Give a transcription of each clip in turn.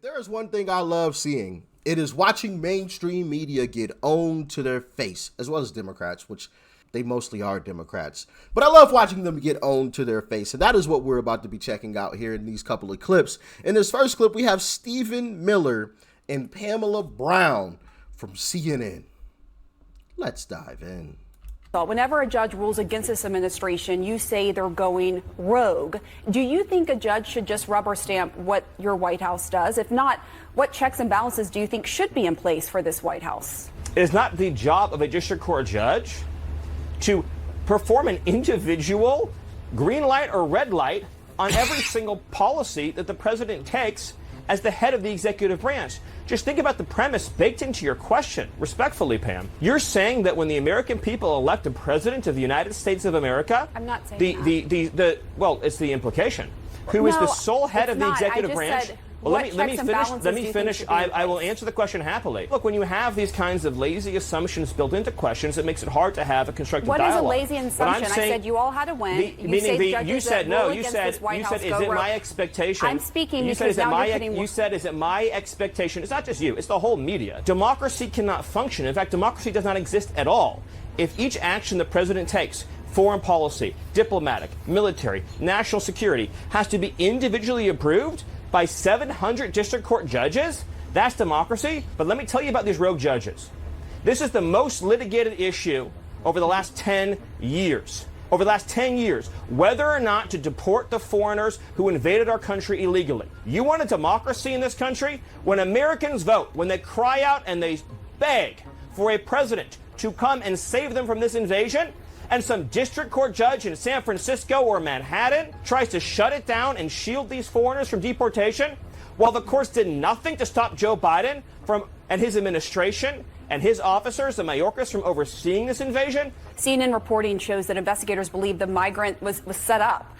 there is one thing I love seeing, it is watching mainstream media get owned to their face, as well as Democrats, which they mostly are Democrats. But I love watching them get owned to their face, and that is what we're about to be checking out here in these couple of clips. In this first clip, we have Stephen Miller and Pamela Brown from CNN. Let's dive in. Whenever a judge rules against this administration, you say they're going rogue. Do you think a judge should just rubber stamp what your White House does? If not, what checks and balances do you think should be in place for this White House? It is not the job of a district court judge to perform an individual green light or red light on every single policy that the president takes as the head of the executive branch. Just think about the premise baked into your question, respectfully, Pam. You're saying that when the American people elect a president of the United States of America, I'm not saying well, it's the implication, who is the sole head of the executive branch. Well, let me finish. I will answer the question happily. Look, when you have these kinds of lazy assumptions built into questions, it makes it hard to have a constructive dialogue. What is a lazy assumption? I said you all had to win. You said is it my expectation? I'm speaking. You said is it my expectation? It's not just you. It's the whole media. Democracy cannot function. In fact, democracy does not exist at all if each action the president takes, foreign policy, diplomatic, military, national security, has to be individually approved by 700 district court judges. That's democracy. But let me tell you about these rogue judges. This is the most litigated issue over the last 10 years. Over the last 10 years, whether or not to deport the foreigners who invaded our country illegally. You want a democracy in this country? When Americans vote, when they cry out and they beg for a president to come and save them from this invasion, and some district court judge in San Francisco or Manhattan tries to shut it down and shield these foreigners from deportation, while the courts did nothing to stop Joe Biden and his administration and his officers, the Mayorkas, from overseeing this invasion. CNN reporting shows that investigators believe the migrant was set up.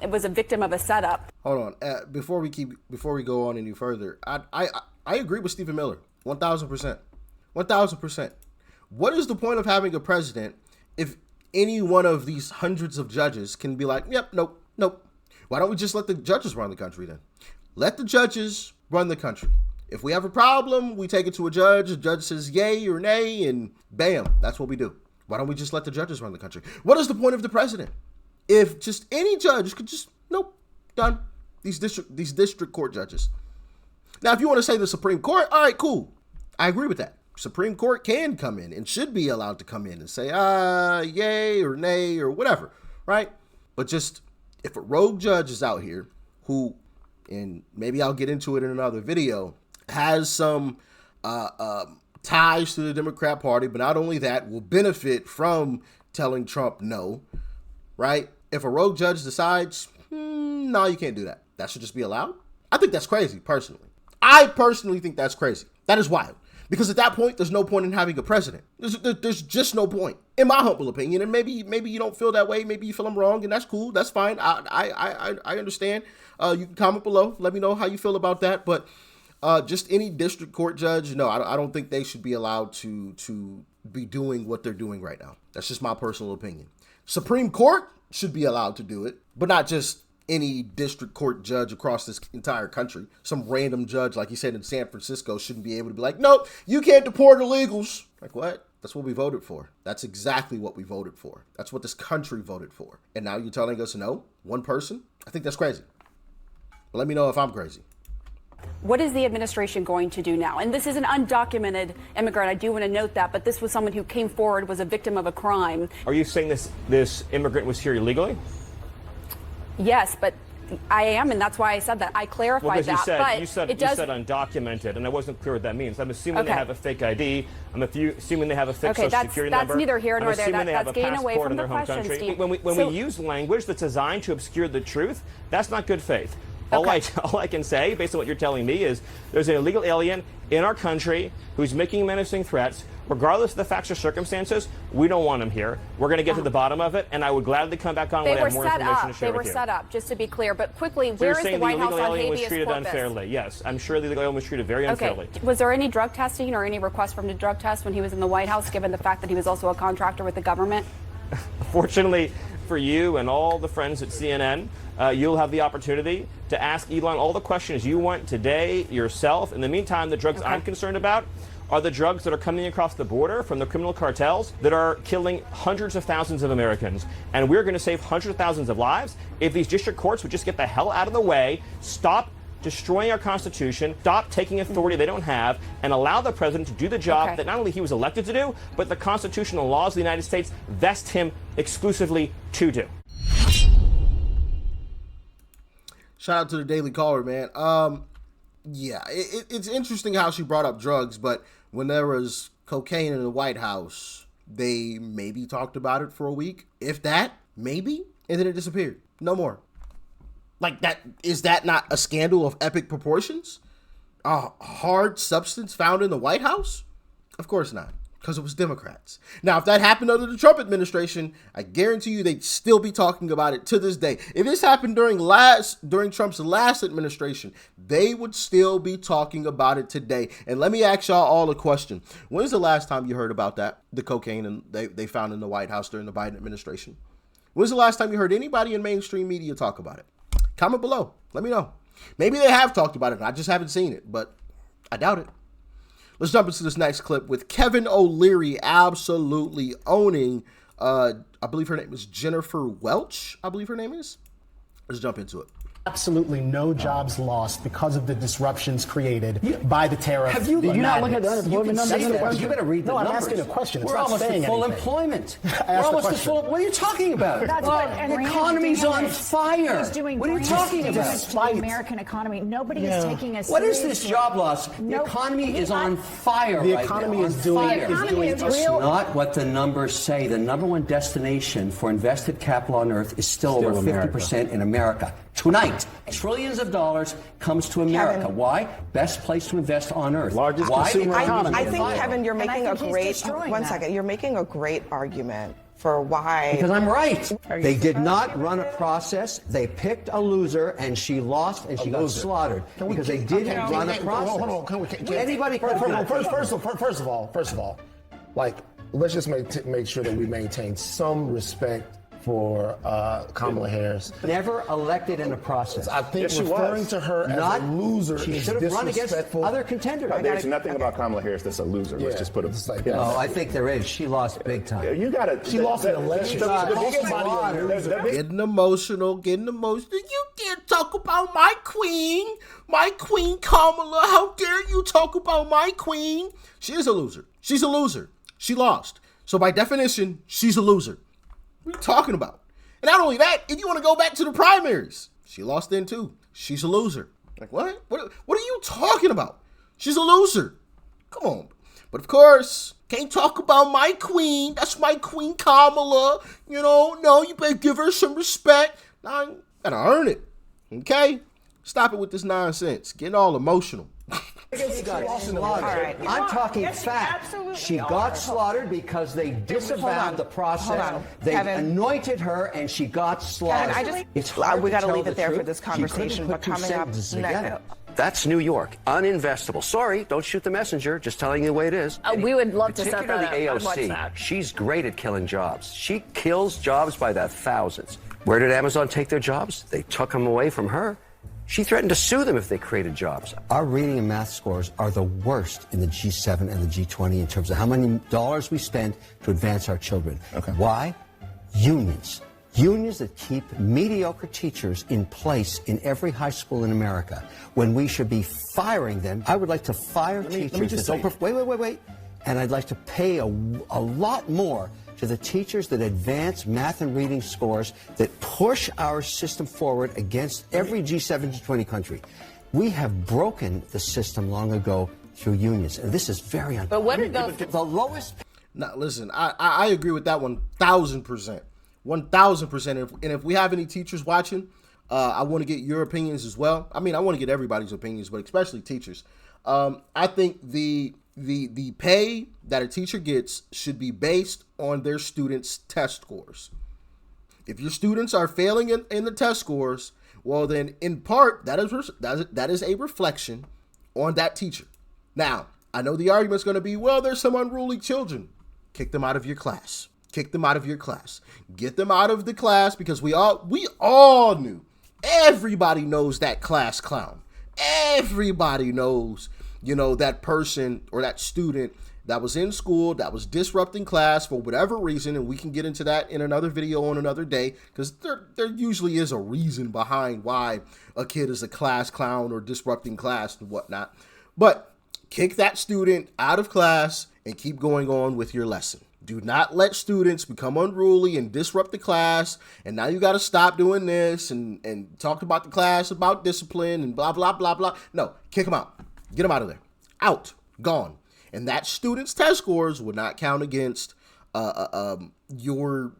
It was a victim of a setup. Hold on. Before we go on any further, I agree with Stephen Miller, 1,000%. 1,000%. What is the point of having a president if any one of these hundreds of judges can be like, yep, nope. Why don't we just let the judges run the country then? Let the judges run the country. If we have a problem, we take it to a judge says yay or nay, and bam, that's what we do. Why don't we just let the judges run the country? What is the point of the president? If just any judge could just, nope, done. These district court judges. Now, if you want to say the Supreme Court, all right, cool. I agree with that. Supreme Court can come in and should be allowed to come in and say, yay or nay or whatever, right? But just if a rogue judge is out here who, and maybe I'll get into it in another video, has some ties to the Democrat Party, but not only that, will benefit from telling Trump no, right? If a rogue judge decides, no, you can't do that, that should just be allowed. I think that's crazy, personally. I personally think that's crazy. That is wild. Because at that point, there's no point in having a president. There's just no point, in my humble opinion. And maybe you don't feel that way. Maybe you feel I'm wrong, and that's cool. That's fine. I understand. You can comment below. Let me know how you feel about that. But just any district court judge, no, I don't think they should be allowed to be doing what they're doing right now. That's just my personal opinion. Supreme Court should be allowed to do it, but not just any district court judge across this entire country. Some random judge, like you said, in San Francisco shouldn't be able to be like, nope, you can't deport illegals. Like, what? That's what we voted for. That's exactly what we voted for. That's what this country voted for. And now you're telling us no? One person? I think that's crazy. But let me know if I'm crazy. What is the administration going to do now? And this is an undocumented immigrant. I do want to note that, but this was someone who came forward, was a victim of a crime. Are you saying this immigrant was here illegally? Yes, but I am, and that's why I said that. I clarified that. You said undocumented, and I wasn't clear what that means. I'm assuming they have a fake ID. I'm assuming they have a fake social security number. That's neither here nor there. That's getting away from the question, Steve. When we use language that's designed to obscure the truth, that's not good faith. All I can say, based on what you're telling me, is there's an illegal alien in our country who's making menacing threats. Regardless of the facts or circumstances, we don't want him here. We're going to get to the bottom of it, and I would gladly come back on when I have more information to share with you. They were set up, just to be clear. But quickly, so where is the White House on habeas corpus? The illegal alien was treated unfairly. Yes, I'm sure the illegal alien was treated very unfairly. Was there any drug testing or any request for him to drug test when he was in the White House, given the fact that he was also a contractor with the government? Fortunately for you and all the friends at CNN, you'll have the opportunity to ask Elon all the questions you want today yourself. In the meantime, the drugs I'm concerned about are the drugs that are coming across the border from the criminal cartels that are killing hundreds of thousands of Americans. And we're going to save hundreds of thousands of lives if these district courts would just get the hell out of the way, stop destroying our Constitution, stop taking authority they don't have, and allow the president to do the job that not only he was elected to do, but the constitutional laws of the United States vest him exclusively to do. Shout out to the Daily Caller, man. Yeah, it's interesting how she brought up drugs, but when there was cocaine in the White House, they maybe talked about it for a week, if that, maybe, and then it disappeared. No more. Like, that, is that not a scandal of epic proportions? A hard substance found in the White House? Of course not, because it was Democrats. Now, if that happened under the Trump administration, I guarantee you they'd still be talking about it to this day. If this happened during Trump's last administration, they would still be talking about it today. And let me ask y'all all a question. When's the last time you heard about that? The cocaine they found in the White House during the Biden administration? When's the last time you heard anybody in mainstream media talk about it? Comment below. Let me know. Maybe they have talked about it. I just haven't seen it, but I doubt it. Let's jump into this next clip with Kevin O'Leary absolutely owning, I believe her name is Jennifer Welch, I believe her name is. Let's jump into it. Absolutely no jobs lost because of the disruptions created by the tariff. Have you not looked at the unemployment numbers? You better read the numbers. I'm asking a question. It's We're not almost at full anything. employment. We're almost at full. What are you talking about? The economy's on fire. What are you talking about? The American economy. Nobody is taking us. What is this job loss? The economy is on fire. The economy is doing. It's not what the numbers say. The number one destination for invested capital on earth is still over 50% in America. Tonight, trillions of dollars comes to America. Kevin. Why? Best place to invest on earth. Largest Why? consumer economy. I think, Kevin, you're making a great. One second. You're making a great argument for why. Because I'm right. They did not run a process. They picked a loser, and she lost, and she got slaughtered because they didn't run a process. Hold on. Anybody? First of all, like, let's just make sure that we maintain some respect for Kamala Harris. Never elected in a process. I think referring to her as a loser she is should have run against disrespectful. other contenders. There's nothing about Kamala Harris that's a loser. Let's just put it like that. Oh, I think there is. She lost big time. You got it. She lost an election. Getting emotional. You can't talk about my queen Kamala. How dare you talk about my queen? She is a loser. She's a loser. She lost. So by definition, she's a loser. What are you talking about? And not only that, if you want to go back to the primaries, she lost then too. She's a loser. Like, what? What are you talking about? She's a loser. Come on. But of course, can't talk about my queen. That's my queen Kamala. No, you better give her some respect. Now, you gotta earn it. Okay? Stop it with this nonsense. Getting all emotional. She got slaughtered. I'm talking fact. She got slaughtered because they disavowed the process. They anointed her, and she got slaughtered. We got to leave it there for this conversation. But coming up next. That's New York. Uninvestable. Sorry, don't shoot the messenger. Just telling you the way it is. We would love to set that up. Particularly AOC. She's great at killing jobs. She kills jobs by the thousands. Where did Amazon take their jobs? They took them away from her. She threatened to sue them if they created jobs. Our reading and math scores are the worst in the G7 and the G20 in terms of how many dollars we spend to advance our children. Okay. Why? Unions. Unions that keep mediocre teachers in place in every high school in America when we should be firing them. I would like to fire teachers that don't... Wait. And I'd like to pay a lot more to the teachers that advance math and reading scores that push our system forward against every G7, G20 country. We have broken the system long ago through unions, and this is very unfair. But what are the lowest... Now, listen, I agree with that 1,000%. 1,000%. And if we have any teachers watching, I want to get your opinions as well. I mean, I want to get everybody's opinions, but especially teachers. I think the pay that a teacher gets should be based on their students' test scores. If your students are failing in the test scores, well, then in part that is a reflection on that teacher. Now, I know the argument's going to be, well, there's some unruly children. Kick them out of your class. Kick them out of your class. Get them out of the class, because we all knew Everybody knows that class clown. Everybody knows, that person or that student that was in school, that was disrupting class for whatever reason, and we can get into that in another video on another day, because there usually is a reason behind why a kid is a class clown or disrupting class and whatnot. But kick that student out of class and keep going on with your lesson. Do not let students become unruly and disrupt the class, and now you got to stop doing this and talk about the class, about discipline and blah, blah, blah, blah. No, kick them out. Get them out of there. Out. Gone. And that student's test scores would not count against your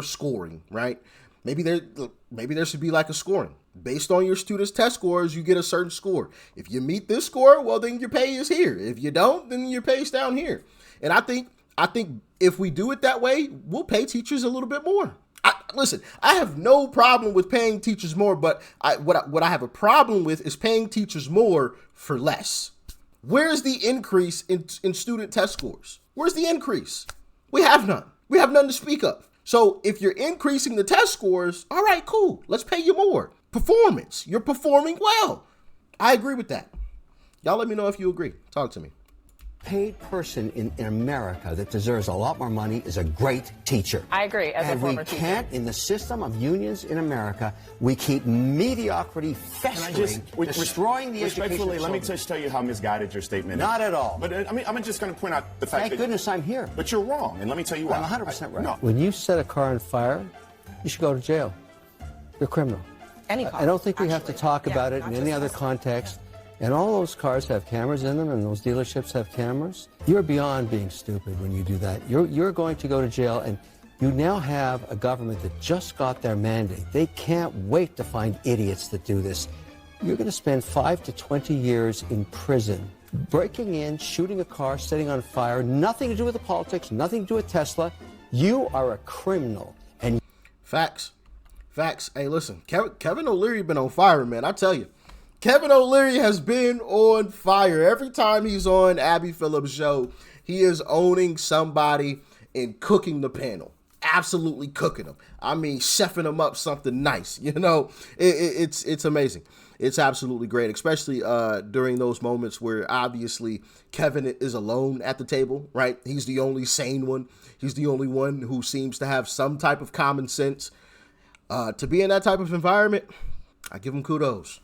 scoring, right? Maybe there should be like a scoring. Based on your student's test scores, you get a certain score. If you meet this score, well, then your pay is here. If you don't, then your pay's down here. And I think if we do it that way, we'll pay teachers a little bit more. Listen, I have no problem with paying teachers more, but what I have a problem with is paying teachers more for less. Where's the increase in student test scores? Where's the increase? We have none. We have none to speak of. So if you're increasing the test scores, all right, cool. Let's pay you more. Performance. You're performing well. I agree with that. Y'all let me know if you agree. Talk to me. Paid person in America that deserves a lot more money is a great teacher. I agree, as a former teacher. And we can't, in the system of unions in America, we keep mediocrity festering, destroying the education. Respectfully, let me just tell you how misguided your statement is. Not at all. But I'm just going to point out the fact that... Thank goodness I'm here. But you're wrong, and let me tell you why. I'm 100% right. No. When you set a car on fire, you should go to jail. You're a criminal. Any car, I don't think we have to talk about it in any other context. And all those cars have cameras in them, and those dealerships have cameras. You're beyond being stupid when you do that. You're going to go to jail, and you now have a government that just got their mandate. They can't wait to find idiots that do this. You're going to spend 5 to 20 years in prison, breaking in, shooting a car, setting on fire, nothing to do with the politics, nothing to do with Tesla. You are a criminal. And Facts. Hey, listen, Kevin O'Leary been on fire, man. I tell you. Kevin O'Leary has been on fire. Every time he's on Abby Phillips' show, he is owning somebody and cooking the panel. Absolutely cooking them. I mean, chefing them up something nice. It's amazing. It's absolutely great, especially during those moments where obviously Kevin is alone at the table, right? He's the only sane one. He's the only one who seems to have some type of common sense. To be in that type of environment, I give him kudos.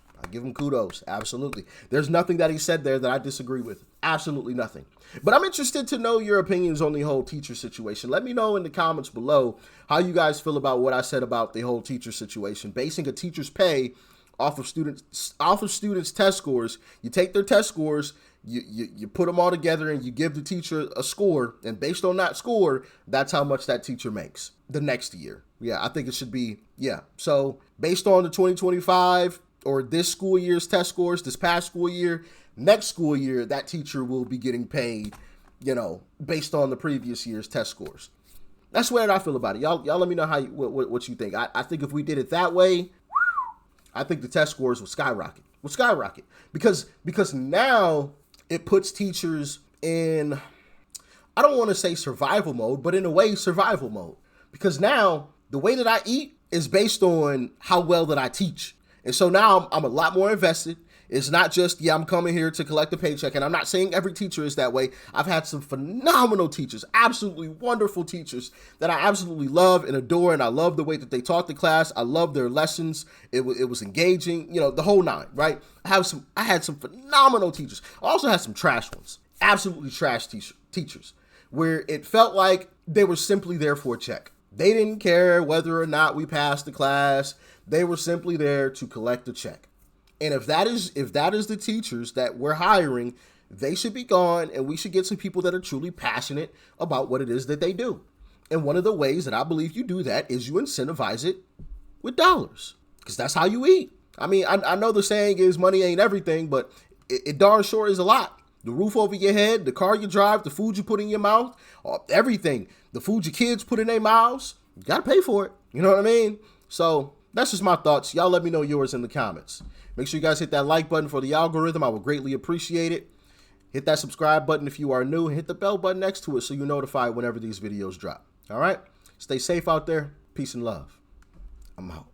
Absolutely. There's nothing that he said there that I disagree with. Absolutely nothing. But I'm interested to know your opinions on the whole teacher situation. Let me know in the comments below how you guys feel about what I said about the whole teacher situation. Basing a teacher's pay off of students' test scores. You take their test scores, you put them all together, and you give the teacher a score. And based on that score, that's how much that teacher makes the next year. Yeah, I think it should be, yeah. So based on the 2025 or this school year's test scores, this past school year, next school year, that teacher will be getting paid, based on the previous year's test scores. That's the way that I feel about it. Y'all let me know what you think. I think if we did it that way, I think the test scores would skyrocket. Because now it puts teachers in, I don't want to say survival mode, but in a way survival mode. Because now the way that I eat is based on how well that I teach. And so now I'm a lot more invested. It's not just, I'm coming here to collect a paycheck. And I'm not saying every teacher is that way. I've had some phenomenal teachers, absolutely wonderful teachers that I absolutely love and adore. And I love the way that they taught the class. I love their lessons. It was engaging, the whole nine, right? I had some phenomenal teachers. I also had some trash ones, absolutely trash teachers, where it felt like they were simply there for a check. They didn't care whether or not we passed the class. They were simply there to collect a check. And if that is the teachers that we're hiring, they should be gone, and we should get some people that are truly passionate about what it is that they do. And one of the ways that I believe you do that is you incentivize it with dollars, because that's how you eat. I mean, I know the saying is money ain't everything, but it darn sure is a lot. The roof over your head, the car you drive, the food you put in your mouth, everything. The food your kids put in their mouths, you got to pay for it. You know what I mean? So that's just my thoughts. Y'all let me know yours in the comments. Make sure you guys hit that like button for the algorithm. I would greatly appreciate it. Hit that subscribe button if you are new. Hit the bell button next to it so you're notified whenever these videos drop. All right? Stay safe out there. Peace and love. I'm out.